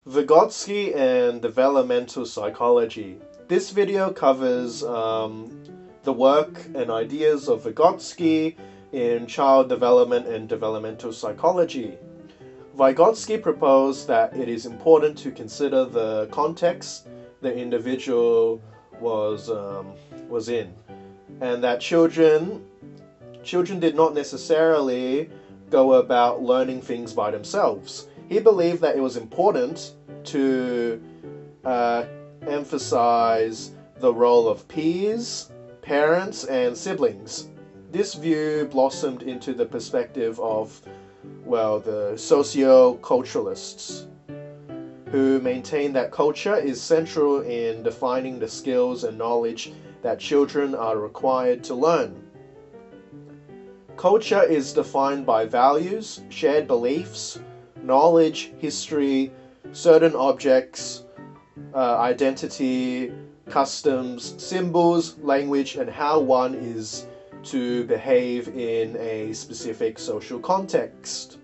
Vygotsky and developmental psychology. This video covers the work and ideas of Vygotsky in child development and developmental psychology. Vygotsky proposed that it is important to consider the context the individual was in, and that children did not necessarily go about learning things by themselves. He believed that it was important to emphasize the role of peers, parents, and siblings. This view blossomed into the perspective of, the socio-culturalists, who maintain that culture is central in defining the skills and knowledge that children are required to learn. Culture is defined by values, shared beliefs, knowledge, history, certain objects, identity, customs, symbols, language, and how one is to behave in a specific social context.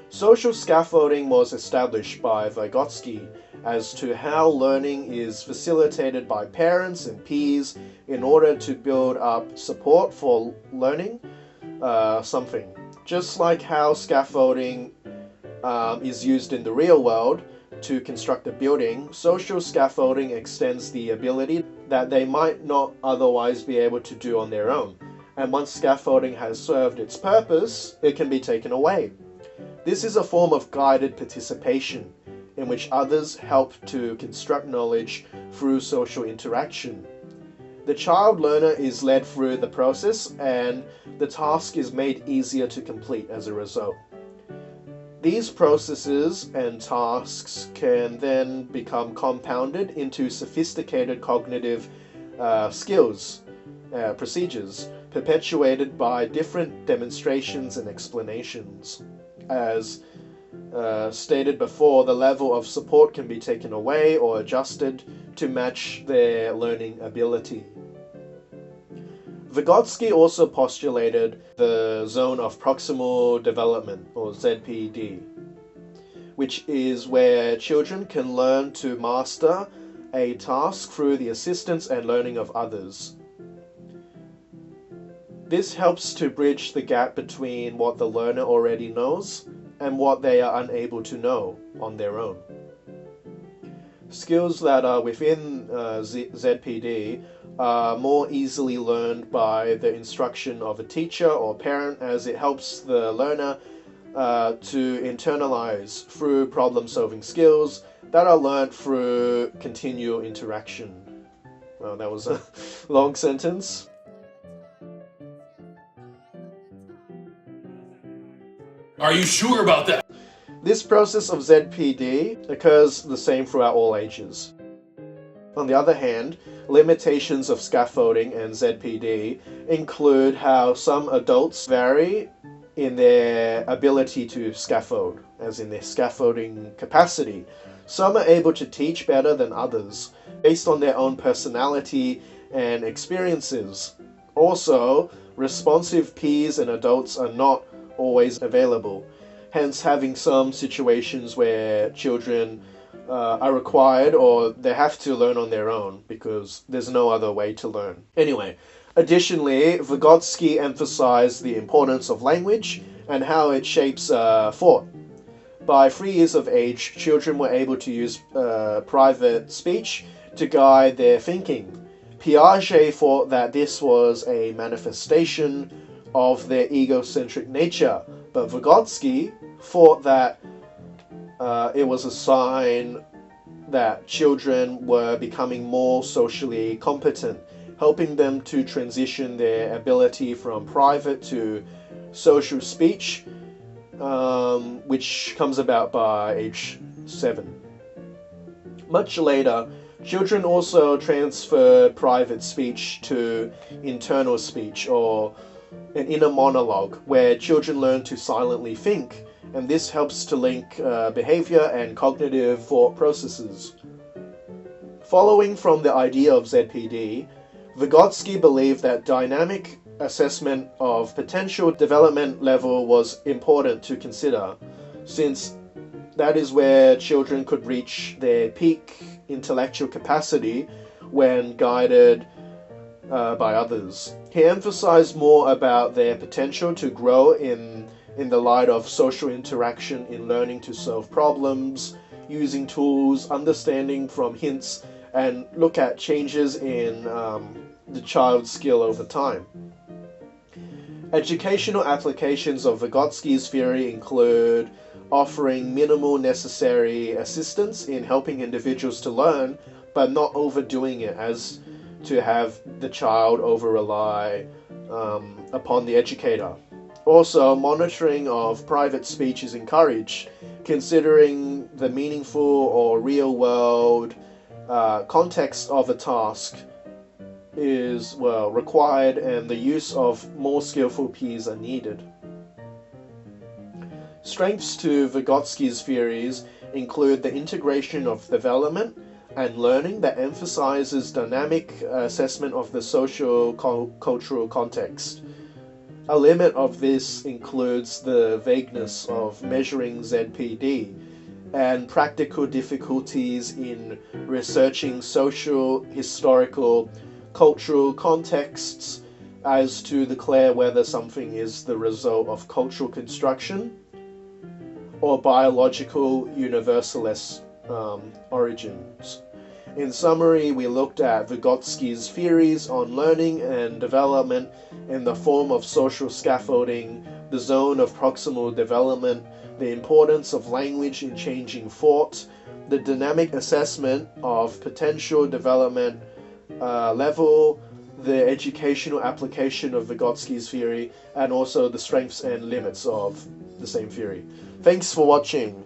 Social scaffolding was established by Vygotsky as to how learning is facilitated by parents and peers in order to build up support for learning something. Just like how scaffolding is used in the real world to construct a building, social scaffolding extends the ability that they might not otherwise be able to do on their own. And once scaffolding has served its purpose, it can be taken away. This is a form of guided participation in which others help to construct knowledge through social interaction. The child learner is led through the process, and the task is made easier to complete as a result. These processes and tasks can then become compounded into sophisticated cognitive skills, procedures, perpetuated by different demonstrations and explanations. As stated before, the level of support can be taken away or adjusted to match their learning ability. Vygotsky also postulated the zone of proximal development, or ZPD, which is where children can learn to master a task through the assistance and learning of others. This helps to bridge the gap between what the learner already knows and what they are unable to know on their own. Skills that are within ZPD are more easily learned by the instruction of a teacher or parent, as it helps the learner to internalize through problem-solving skills that are learned through continual interaction. Well, that was a long sentence. Are you sure about that? This process of ZPD occurs the same throughout all ages. On the other hand, limitations of scaffolding and ZPD include how some adults vary in their ability to scaffold, as in their scaffolding capacity. Some are able to teach better than others, based on their own personality and experiences. Also, responsive peers and adults are not always available, hence having some situations where children are required or they have to learn on their own because there's no other way to learn. Anyway, additionally, Vygotsky emphasized the importance of language and how it shapes thought. By 3 years of age, children were able to use private speech to guide their thinking. Piaget thought that this was a manifestation of their egocentric nature, but Vygotsky thought that it was a sign that children were becoming more socially competent, helping them to transition their ability from private to social speech, which comes about by age 7. Much later, children also transfer private speech to internal speech, or an inner monologue, where children learn to silently think, and this helps to link behavior and cognitive thought processes. Following from the idea of ZPD, Vygotsky believed that dynamic assessment of potential development level was important to consider, since That is where children could reach their peak intellectual capacity when guided by others. He emphasized more about their potential to grow in the light of social interaction in learning to solve problems, using tools, understanding from hints, and look at changes in the child's skill over time. Educational applications of Vygotsky's theory include offering minimal necessary assistance in helping individuals to learn, but not overdoing it as to have the child over-rely upon the educator. Also, monitoring of private speech is encouraged, considering the meaningful or real-world context of a task is, well, required, and the use of more skillful peers are needed. Strengths to Vygotsky's theories include the integration of development and learning that emphasizes dynamic assessment of the social-cultural context. A limit of this includes the vagueness of measuring ZPD and practical difficulties in researching social, historical, cultural contexts as to declare whether something is the result of cultural construction or biological universalist origins. In summary, we looked at Vygotsky's theories on learning and development in the form of social scaffolding, the zone of proximal development, the importance of language in changing thought, the dynamic assessment of potential development level, the educational application of Vygotsky's theory, and also the strengths and limits of the same theory. Thanks for watching.